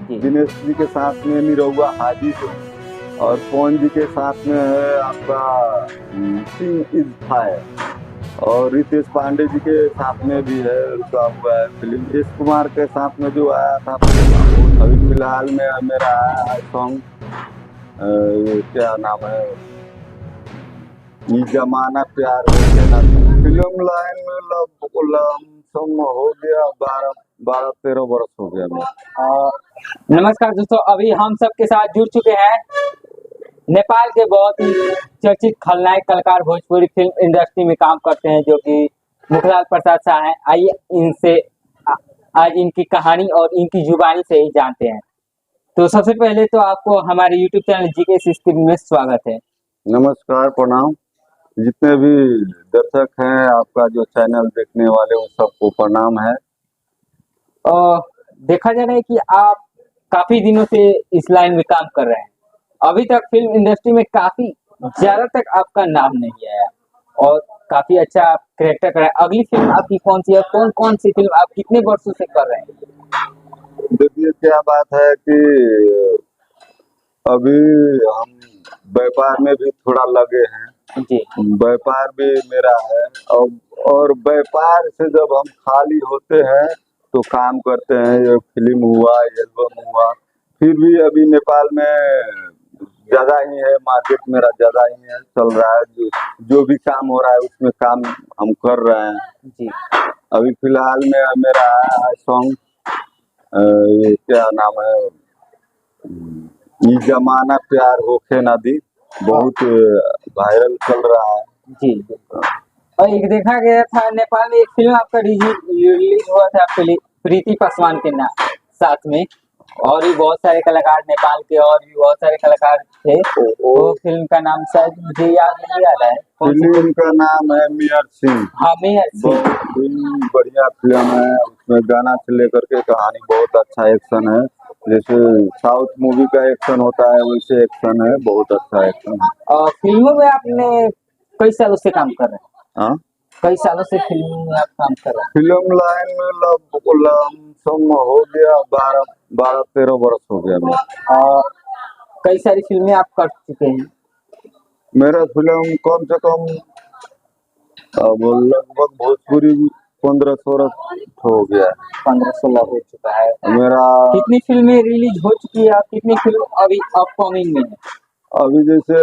जी दिनेश जी के साथ में निरहुआ हाजिर और पवन जी के साथ में है आपका सिंह इज फायर और रितेश पांडे जी के साथ में भी है रुका हुआ है फिल्म। यश कुमार के साथ में जो आया था अभी फिलहाल में मेरा आया है सॉन्ग, ये क्या नाम है, ये जमाना प्यार होके ना दी। फिल्म लाइन में लमसम हो गया 12-13 बरस हो गया मेरा। नमस्कार दोस्तों, अभी हम सबके साथ जुड़ चुके हैं नेपाल के बहुत ही चर्चित खलनायक कलाकार, भोजपुरी फिल्म इंडस्ट्री में काम करते हैं, जो कि मुखलाल प्रसाद शाह हैं। आइए इनसे आज इनकी कहानी और इनकी जुबानी से ही जानते हैं। तो सबसे पहले तो आपको हमारे यूट्यूब चैनल जीके स्क्रीन में स्वागत है। नमस्कार, प्रणाम। जितने भी दर्शक हैं, आपका जो चैनल देखने वाले उन सबको प्रणाम है। और देखा जा रहा है कि आप काफी दिनों से इस लाइन में काम कर रहे हैं। अभी तक फिल्म इंडस्ट्री में काफी ज्यादा तक आपका नाम नहीं आया और काफी अच्छा आप कैरेक्टर कर रहे हैं। अगली फिल्म आपकी कौन सी है, कौन कौन सी फिल्म आप कितने वर्षों से कर रहे हैं? देखिए क्या बात है कि अभी हम व्यापार में भी थोड़ा लगे हैं। जी व्यापार भी मेरा है और व्यापार से जब हम खाली होते हैं तो काम करते हैं। ये फिल्म हुआ, एल्बम हुआ, फिर भी अभी नेपाल में ज्यादा ही है, मार्केट मेरा ज्यादा ही है, चल रहा है। जो भी काम हो रहा है उसमें काम हम कर रहे हैं। जी अभी फिलहाल में मेरा आया है सॉन्ग, ये क्या नाम है, ये जमाना प्यार होके ना दी, बहुत वायरल चल रहा है। जी और एक देखा गया था नेपाल में एक फिल्म आपका रिलीज हुआ था प्रीति पासवान के नाम साथ में, और भी बहुत सारे कलाकार नेपाल के और भी बहुत सारे कलाकार थे। वो फिल्म का नाम शायद मुझे याद नहीं आ रहा है। फिल्म का नाम है मियर सिंह। हाँ, मियर सिंह। बहुत फिल्म बढ़िया फिल्म है। उसमें गाना से लेकर के कहानी बहुत अच्छा एक्शन है। जैसे साउथ मूवी का एक्शन होता है वैसे एक्शन है, बहुत अच्छा एक्शन है। और फिल्मों में आपने कई सालों से काम कर रहे हैं? हाँ, कई सालों से फिल्मों में आप काम कर रहे हैं? फिल्म लाइन में लमसम हो गया 12-13 बरस हो गया मेरा। और कई सारी फिल्में आप कर चुके हैं? मेरा फिल्म कम से कम अब लगभग भोजपुरी 15-16 हो गया। 15-16 हो चुका है मेरा कितनी फिल्में रिलीज हो चुकी है, कितनी फिल्म अभी अपकमिंग में है? अभी जैसे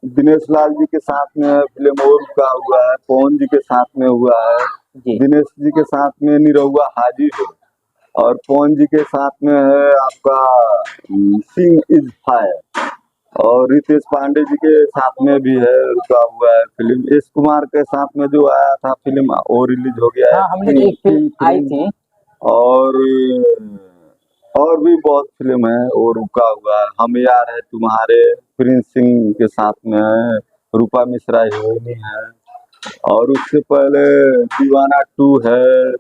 दिनेश लाल जी के साथ में फिल्म और का हुआ है, पवन जी के साथ में हुआ है, जी दिनेश जी के साथ में निरहुआ हाजिर है और पवन जी के साथ में है आपका सिंह इज फायर और रितेश पांडे जी के साथ में भी है रुका हुआ है फिल्म। यश कुमार के साथ में जो आया था फिल्म वो रिलीज हो गया है। हाँ, हमने एक फिल्म आई थी। और भी बहुत फिल्म है वो रुका हुआ है। हम यार है तुम्हारे, प्रिंस सिंह के साथ में है, रूपा मिश्रा हीरोइनी है, और उससे पहले दीवाना 2 है,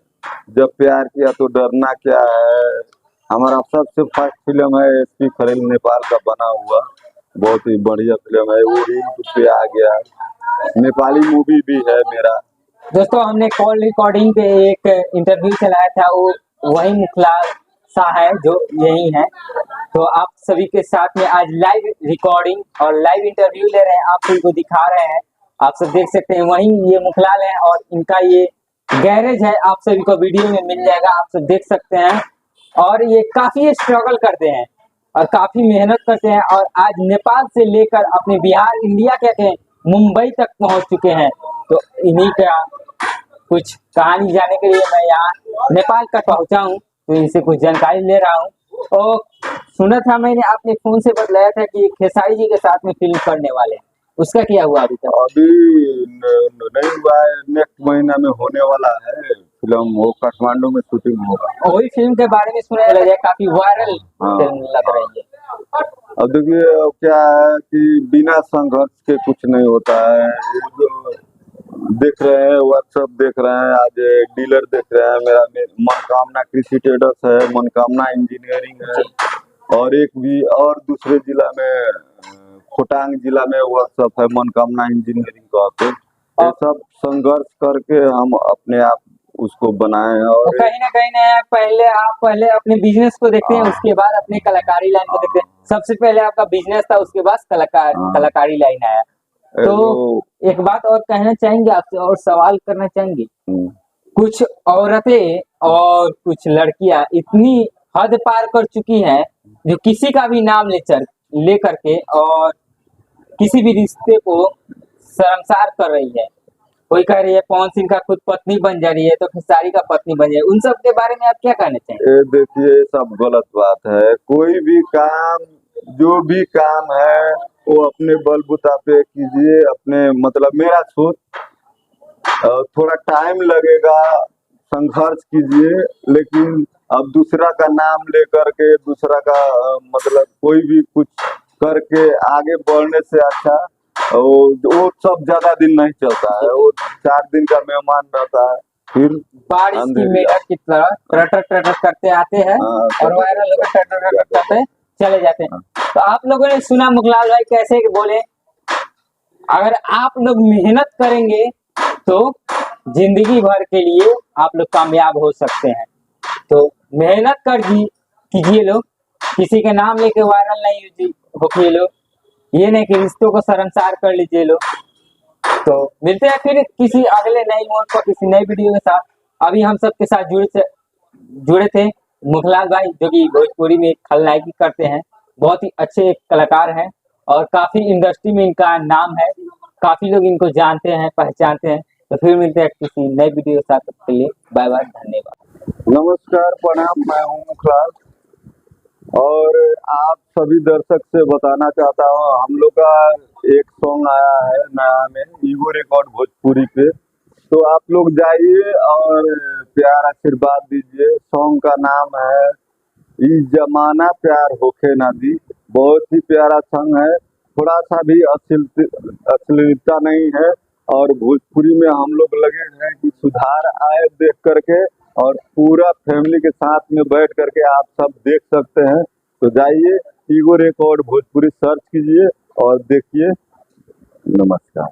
जब प्यार किया तो डरना क्या है। हमारा सबसे फर्स्ट फिल्म है एसपी खरेल नेपाल का बना हुआ, बहुत ही बढ़िया फिल्म है, वो ही पे आ गया। नेपाली मूवी भी है मेरा। दोस्तों, हमने कॉल रिकॉर्डिंग पे एक इंटरव्यू चलाया था, वो वही मुखलाल शाह है जो यही है। तो आप सभी के साथ में आज लाइव रिकॉर्डिंग और लाइव इंटरव्यू ले रहे हैं, आप सभी को दिखा रहे हैं। आप सब देख सकते हैं, वही ये मुखलाल है और इनका ये गैरेज है, आप सभी को वीडियो में मिल जाएगा, आप सब देख सकते हैं। और ये काफी स्ट्रगल करते हैं और काफी मेहनत करते हैं और आज नेपाल से लेकर अपने बिहार, इंडिया कहते हैं, मुंबई तक पहुंच चुके हैं। तो इन्हीं का कुछ कहानी जानने के लिए मैं यहाँ नेपाल तक पहुंचा हूँ, तो इनसे कुछ जानकारी ले रहा हूँ। और सुना था मैंने, आपने फोन से बतलाया था कि खेसारी जी के साथ में फिल्म करने वाले हैं, उसका क्या हुआ अभी तक? अभी नहीं हुआ है, नेक्स्ट महीना में होने वाला है फिल्म, वो काठमांडू में शूटिंग होगा। वही फिल्म के बारे में सुना है, काफी वायरल फिल्म लग रही है। अब देखिए क्या है कि बिना संघर्ष के कुछ नहीं होता है। ये जो देख रहे हैं व्हाट्सएप देख रहे हैं, आज डीलर देख रहे हैं, मेरा मनोकामना कृषि ट्रेडर्स है, मनोकामना इंजीनियरिंग है, और एक भी और दूसरे जिला में खोटांग जिला में वर्कशॉप है मनोकामना इंजीनियरिंग का। ये सब संघर्ष करके हम अपने आप उसको बनाए हैं। तो और कहीं ना पहले अपने बिजनेस को देखते हैं, हाँ। उसके बाद अपने कलाकारी लाइन को देखते हैं। सबसे पहले आपका बिजनेस था, उसके बाद हाँ। कलाकारी लाइन आया। तो जो एक बात और कहना चाहेंगे आपसे, और सवाल करना चाहेंगे। हम्म, कुछ औरतें और कुछ लड़कियां इतनी हद पार कर चुकी हैं, जो किसी का भी नाम ले करके और किसी भी रिश्ते को शर्मसार कर रही है। कोई कह रही है पवन सिंह का खुद पत्नी बन जा रही है, तो खेसारी का पत्नी बन जाए। उन सब के बारे में आप क्या कहना चाहेंगे? ये देखिए, ये सब गलत बात है। कोई भी काम, जो भी काम है वो अपने बलबूता पे कीजिए। अपने मतलब मेरा सोच, थोड़ा टाइम लगेगा, संघर्ष कीजिए, लेकिन अब दूसरा का नाम लेकर के दूसरा का मतलब कोई भी कुछ करके आगे बढ़ने से अच्छा वो सब ज्यादा दिन नहीं चलता है। वो 4 दिन का मेहमान रहता है, फिर बारिश की अंधेरी मेढक की तरह टटर टटर करते आते हैं और वायरल होकर टटर टटर करते चले जाते हैं। तो आप लोगों ने सुना मुखलाल भाई कैसे कि बोले, अगर आप लोग मेहनत करेंगे तो जिंदगी भर के लिए आप लोग कामयाब हो सकते हैं। तो मेहनत कीजिए लोग, किसी के नाम लेके वायरल नहीं होइए लोग, ये नहीं कि रिश्तों को शर्मसार कर लीजिए लोग। तो मिलते हैं फिर किसी अगले नई मोड़ पर, किसी नई वीडियो के साथ। अभी हम सबके साथ जुड़े थे मुखलाल भाई, जो कि भोजपुरी में खलनायकी करते हैं। बहुत ही अच्छे कलाकार हैं और काफी इंडस्ट्री में इनका नाम है, काफी लोग इनको जानते हैं, पहचानते हैं। तो फिर मिलते हैं किसी नई वीडियो के साथ, तब के लिए बाय बाय, धन्यवाद। नमस्कार, प्रणाम। मैं हूँ मुखलाल और आप सभी दर्शक से बताना चाहता हूँ, हम लोग का एक सॉन्ग आया है नया में ईगो रिकॉर्ड भोजपुरी पे। तो आप लोग जाइए और प्यार आशीर्वाद दीजिए। सॉन्ग का नाम है ई जमाना प्यार होखे ना दी। बहुत ही प्यारा सॉन्ग है, थोड़ा सा भी अश्लीलता नहीं है। और भोजपुरी में हम लोग लगे हैं कि सुधार आए देख करके, और पूरा फैमिली के साथ में बैठ करके आप सब देख सकते हैं। तो जाइए ईगो रिकॉर्ड भोजपुरी सर्च कीजिए और देखिए। नमस्कार।